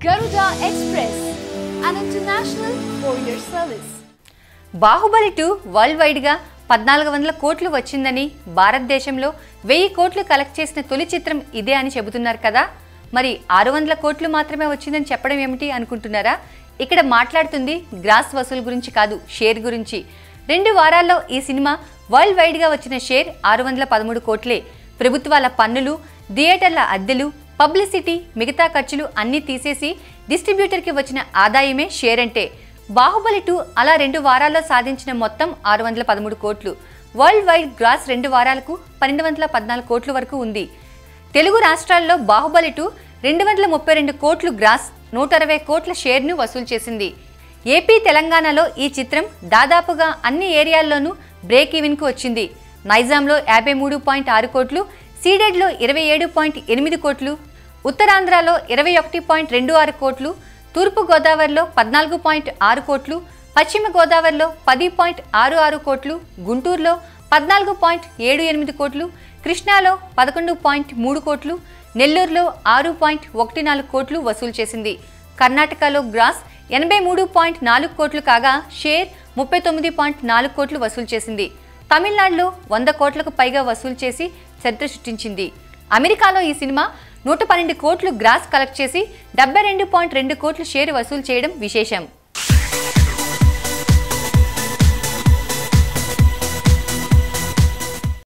Garuda Express, an international courier service. Baahubali 2 world wide గా 1400 కోట్లు వచ్చిందని భారతదేశంలో 1000 కోట్లు కలెక్ట్ చేసిన తొలి చిత్రం ఇదే అని చెబుతున్నారు కదా. మరి 600 కోట్లు మాత్రమే వచ్చిందని చెప్పడం ఏమిటి అనుకుంటున్నారా? ఇక్కడ మాట్లాడుతుంది గ్రాస్ వసూలు గురించి కాదు, షేర్ గురించి. 2 వారాల్లో ఈ సినిమా వరల్డ్ వైడ్ గా వచ్చిన షేర్ 613 కోట్లే. ప్రభుత్వాల పన్నులు, థియేటర్ల అద్దెలు, పబ్లిసిటీ, మిగతా ఖర్చులు అన్నీ తీసేసి డిస్ట్రిబ్యూటర్కి వచ్చిన ఆదాయమే షేర్ అంటే. బాహుబలి 2 అలా 2 వారాల్లో సాధించిన మొత్తం 613 కోట్లు. వరల్డ్ వైడ్ గ్రాస్ 2 వారాలకు 1214 కోట్ల వరకు ఉంది. తెలుగు రాష్ట్రాల్లో బాహుబలి 2 232 కోట్లు గ్రాస్, 160 కోట్ల షేర్ను వసూలు చేసింది. ఏపీ, తెలంగాణలో ఈ చిత్రం దాదాపుగా అన్ని ఏరియాల్లోనూ బ్రేక్ ఈవెన్కు వచ్చింది. నైజాంలో 53.6 కోట్లు, సీడెడ్లో 27.8 కోట్లు, ఉత్తరాంధ్రలో 21.26 కోట్లు, తూర్పు గోదావరిలో 14.6 కోట్లు, పశ్చిమ గోదావరిలో 10.66 కోట్లు, గుంటూరులో 14.78 కోట్లు, కృష్ణాలో 11.3 కోట్లు, నెల్లూరులో 6.14 కోట్లు వసూలు చేసింది. కర్ణాటకలో గ్రాస్ 83.4 కోట్లు కాగా షేర్ 39.4 కోట్లు వసూలు చేసింది. తమిళనాడులో 100 కోట్లకు పైగా వసూలు చేసి చరిత్ర సృష్టించింది. అమెరికాలో ఈ సినిమా 112 కోట్లు గ్రాస్ కలెక్ట్ చేసి 72.2 కోట్ల షేర్ వసూలు చేయడం విశేషం.